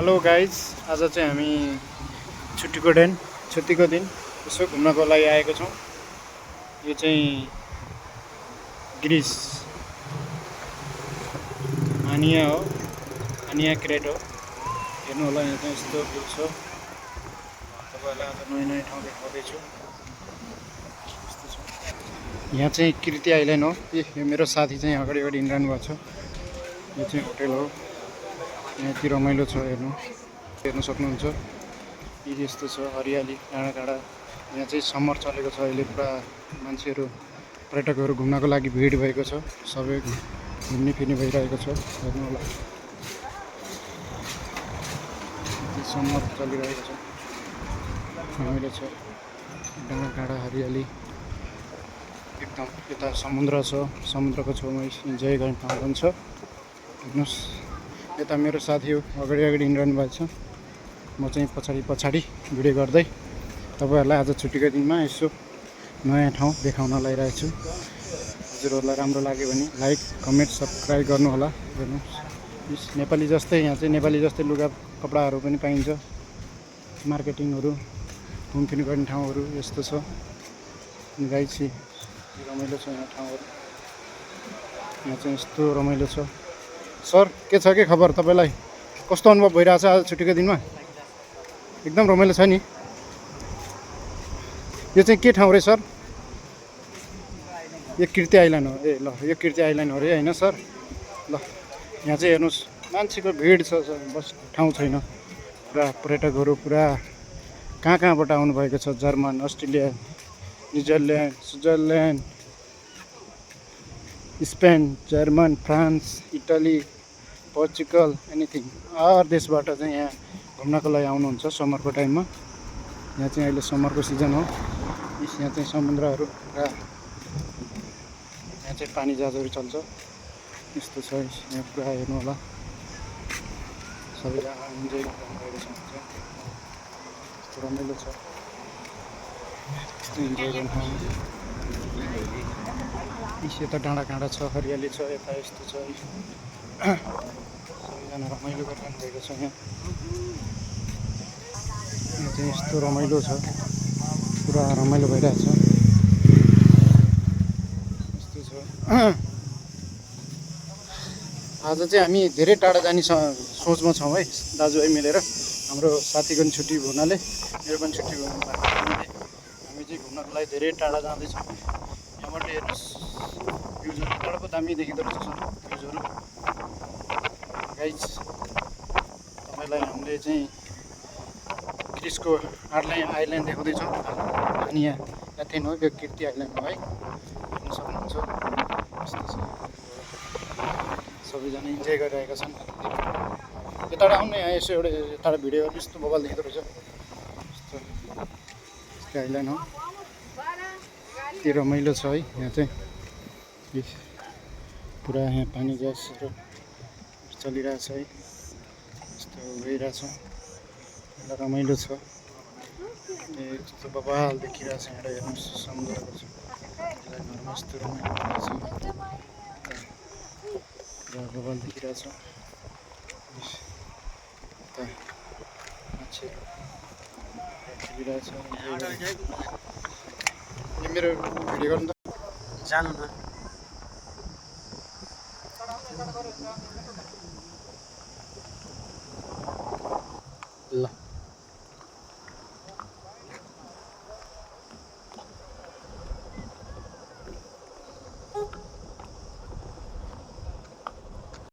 Hello guys, आज चाहिँ हामी छुट्टीको दिन यसो घुम्नको लागि आएको छौँ। यो चाहिँ ग्रिस हानिया हो, हानिया क्रेट हो। हेर्नु होला, यहाँ चाहिँ यस्तो भ्यू छ। तपाईँहरूलाई आज नयाँ नयाँ ठाउँ देखाउँदैछु। यहाँ चाहिँ कृति आइल्यान्ड हो। यो मेरो साथी चाहिँ अगाडि हिँडिरहनु भएको छ। यो चाहिँ होटेल हो। यहाँ रमाइलो छ, हेर्नु सक्नुहुन्छ। यस्तो छ हरियाली, डाँडा काँडा। यहाँ चाहिँ समर चलेको छ अहिले, पुरा मान्छेहरू पर्यटकहरू घुम्नको लागि भिड भएको छ। सबै घुम्ने फिर्ने भइरहेको छ, हेर्नु होला। समर चलिरहेको छ, रमाइलो छ, डाँडा काँडा हरियाली एकदम। यता समुद्र छ, समुद्रको छेउमा इन्जोय गर्ने ठाउँ पनि छ। हेर्नुहोस्, यता मेरो साथी हो, अगाडि हिँडिरहनु भएको छ। म चाहिँ पछाडि भिडियो गर्दै तपाईँहरूलाई आज छुट्टीको दिनमा यसो नयाँ ठाउँ देखाउन लागिरहेको छु। हजुरहरूलाई राम्रो लाग्यो भने लाइक कमेन्ट सब्सक्राइब गर्नु होला। हेर्नुहोस्, नेपाली जस्तै, यहाँ चाहिँ नेपाली जस्तै लुगा कपडाहरू पनि पाइन्छ। मार्केटिङहरू, घुमफिर गर्ने ठाउँहरू यस्तो छ। गाइस, रमाइलो छ यहाँ ठाउँहरू। यहाँ चाहिँ यस्तो रमाइलो छ। सर, के छ के खबर? तपाईँलाई कस्तो अनुभव भइरहेछ आज छुट्टीको दिनमा? एकदम रमाइलो छ नि। यो चाहिँ के ठाउँ रे सर? यो कृति आइल्यान्ड हो। ए ल, यो कृति आइल्यान्ड हो रे, होइन सर? ल, यहाँ चाहिँ हेर्नुहोस्, मान्छेको भिड छ, बस ठाउँ छैन। पुरा पर्यटकहरू पुरा कहाँबाट आउनुभएको छ। German, Australia, New Zealand, Switzerland, Spain, German, France, Italy, Portugal, anything हर देशबाट चाहिँ यहाँ घुम्नको लागि आउनुहुन्छ समरको टाइममा। यहाँ चाहिँ अहिले समरको सिजन हो। यहाँ चाहिँ समुद्रहरू पुरा, यहाँ चाहिँ पानी जहाजहरू चल्छ। यस्तो छ यहाँ पुरा, हेर्नु होला। सबैजना इन्जोय गरिरहेको छ। यस्तो रमाइलो छ, यस्तो इन्जोय गर्ने ठाउँ। यता डाँडा काँडा छ, हरियाली छ, यता यस्तो छ। सबैजना रमाइलो गरिरहनु भएको छ। यहाँ चाहिँ यस्तो रमाइलो छ, पुरा रमाइलो भइरहेछ। यस्तो छ। आज चाहिँ हामी धेरै टाढा जाने सोचमा छौँ है, दाजुभाइ मिलेर। हाम्रो साथीको पनि छुट्टी हुनाले, मेरो पनि छुट्टी हुनाले हामी चाहिँ घुम्नको लागि धेरै टाढा जाँदैछौँ। यहाँबाट हेर्नुहोस्, भ्युजहरू टाढाको दामी देखिँदो रहेछ भ्युजहरू। गाइज, तपाईँलाई हामीले चाहिँ ग्रिसको आइल्यान्ड देखाउँदैछौँ। अनि यहाँ थिएन हो, यो कृति आइल्यान्ड हो है, हेर्न सक्नुहुन्छ। यस्तो छ, सबैजना इन्जोय गरिरहेका छन्। यताबाट आउनु, यहाँ यसो एउटा यताबाट भिडियो यस्तो बबाल देख्दो रहेछ। यस्तो आइल्यान्ड हो, त्यो रमाइलो छ है। यहाँ चाहिँ पुरा यहाँ पानी जहाजहरू चलिरहेछ है, यस्तो गइरहेछ, रमाइलो छ। यस्तो बबाल देखिरहेछ यहाँ, हेर्नुहोस्, समुद्रको छ। यस्तो रमाइलो छ, बबाल देखिरहेछ। मान्छेहरू खेलिरहेछ। यो मेरो भिडियो गर्नु त जानु न।